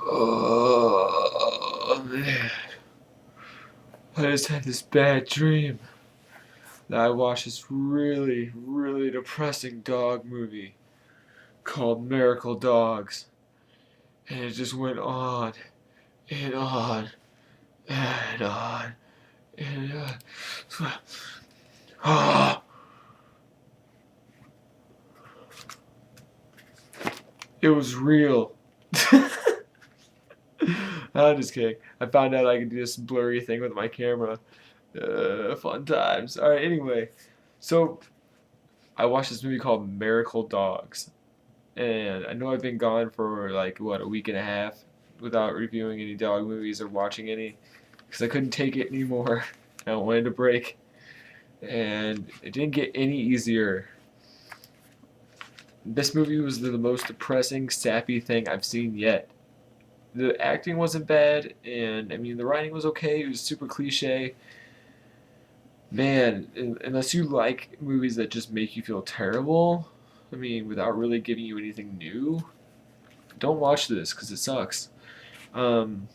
Oh man, I just had this bad dream that I watched this really, really depressing dog movie called Miracle Dogs, and it just went on and on and on and ah, it was real. I'm just kidding. I found out I could do this blurry thing with my camera. Fun times. All right. Anyway, so I watched this movie called Miracle Dogs. And I know I've been gone for like what, a week and a half without reviewing any dog movies or watching any because I couldn't take it anymore. I wanted a break, and it didn't get any easier. This movie was the most depressing, sappy thing I've seen yet. The acting wasn't bad, and I mean the writing was okay. It was super cliche. Man, unless you like movies that just make you feel terrible, I mean, without really giving you anything new, don't watch this because it sucks. Um,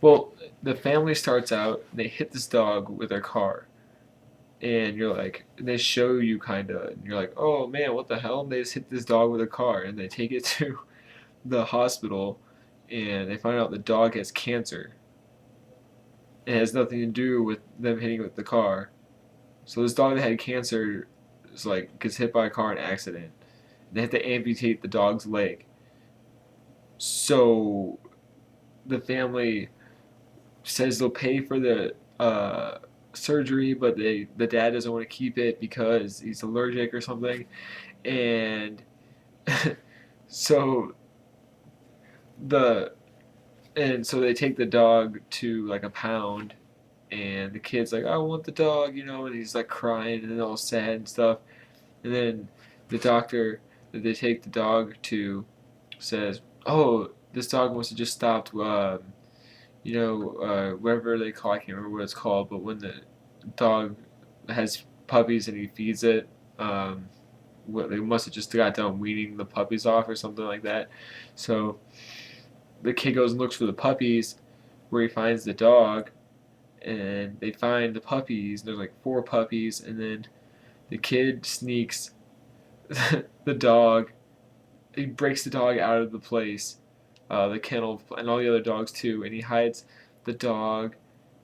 well, the family starts out, and they hit this dog with their car, and you're like, and they show you kind of, and you're like, oh man, what the hell? And they just hit this dog with a car, and they take it to the hospital, and they find out the dog has cancer. It has nothing to do with them hitting it with the car. So this dog that had cancer is like gets hit by a car in an accident. And they have to amputate the dog's leg. So the family says they'll pay for the surgery, but the dad doesn't want to keep it because he's allergic or something, and so the so they take the dog to like a pound, and the kid's like, I want the dog, and he's like crying and all sad and stuff, and then the doctor that they take the dog to says, oh, this dog must have just stopped whatever they call, I can't remember what it's called, but when the dog has puppies and he feeds it, they must have just got done weaning the puppies off or something like that. So the kid goes and looks for the puppies, where he finds the dog, and they find the puppies. And there's like four puppies, and then the kid sneaks the dog. He breaks the dog out of the place, the kennel, and all the other dogs too, and he hides the dog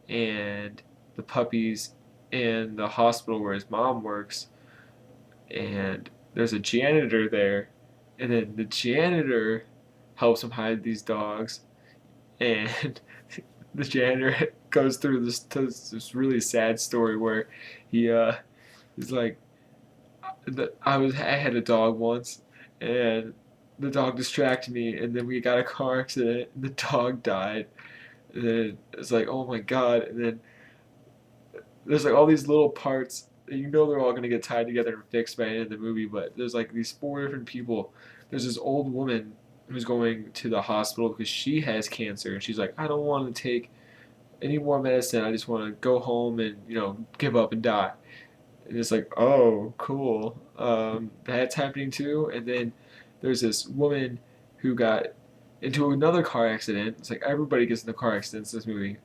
and the puppies in the hospital where his mom works, and there's a janitor there, and then the janitor helps him hide these dogs, and the janitor goes through this really sad story where he is like, I had a dog once, and the dog distracted me, and then we got a car accident, and the dog died. And then it's like, oh my god, and then there's like all these little parts. They're all gonna get tied together and fixed by the end of the movie, but there's like these four different people. There's this old woman who's going to the hospital because she has cancer, and she's like, I don't want to take any more medicine. I just want to go home and give up and die. And it's like, oh, cool. That's happening too. And then there's this woman who got into another car accident. It's like everybody gets into car accidents in this movie.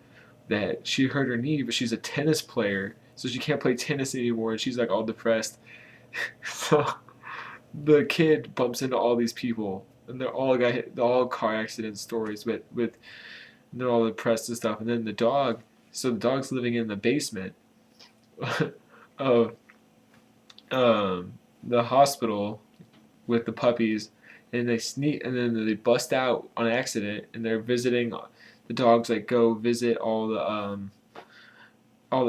That she hurt her knee, but she's a tennis player, so she can't play tennis anymore, and she's like all depressed. So the kid bumps into all these people, and they're all car accident stories with and they're all depressed and stuff. And then the dog, so the dog's living in the basement of the hospital with the puppies, and they sneak, and then they bust out on accident, and they're visiting. The dogs like go visit all the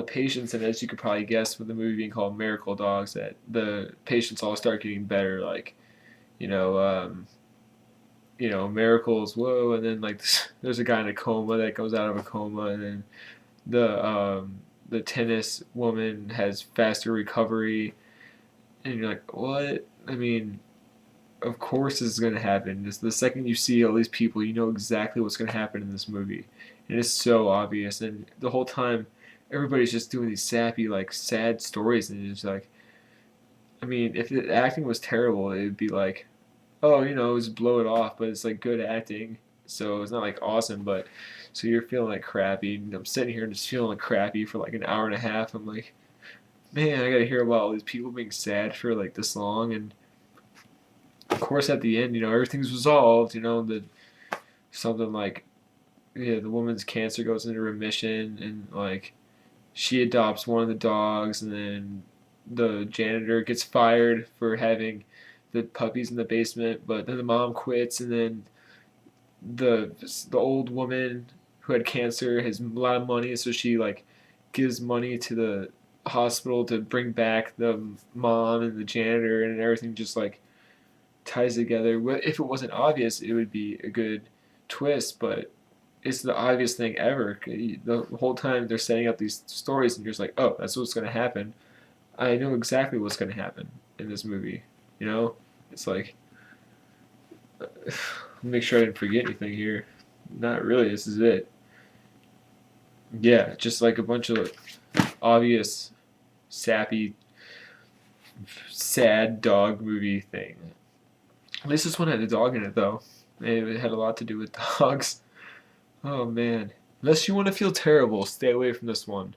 patients, and as you could probably guess, with the movie being called Miracle Dogs, that the patients all start getting better, like you know, um, miracles, whoa, and then like there's a guy in a coma that goes out of a coma, and then the tennis woman has faster recovery, and you're like, what? I mean, of course this is going to happen. Just the second you see all these people, you know exactly what's going to happen in this movie, and it's so obvious. And the whole time, everybody's just doing these sappy, like sad stories, and it's like, I mean, if the acting was terrible, it would be like, oh, just blow it off, but it's like good acting. So it's not like awesome, but so you're feeling like crappy. And I'm sitting here just feeling like crappy for like an hour and a half. I'm like, man, I gotta hear about all these people being sad for like this long. And of course, at the end, everything's resolved. The something like, yeah, the woman's cancer goes into remission, and like she adopts one of the dogs, and then the janitor gets fired for having the puppies in the basement, but then the mom quits, and then the the old woman who had cancer has a lot of money, so she like gives money to the hospital to bring back the mom and the janitor, and everything just like ties together. If it wasn't obvious, it would be a good twist, but it's the obvious thing ever. The whole time they're setting up these stories, and you're just like, oh, that's what's going to happen. I know exactly what's going to happen in this movie. It's like, make sure I didn't forget anything here. Not really. This is it. Yeah, just like a bunch of obvious, sappy, sad dog movie thing. At least this one had a dog in it, though. It had a lot to do with dogs. Oh man. Unless you want to feel terrible, stay away from this one.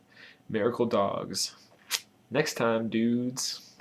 Miracle Dogs. Next time, dudes.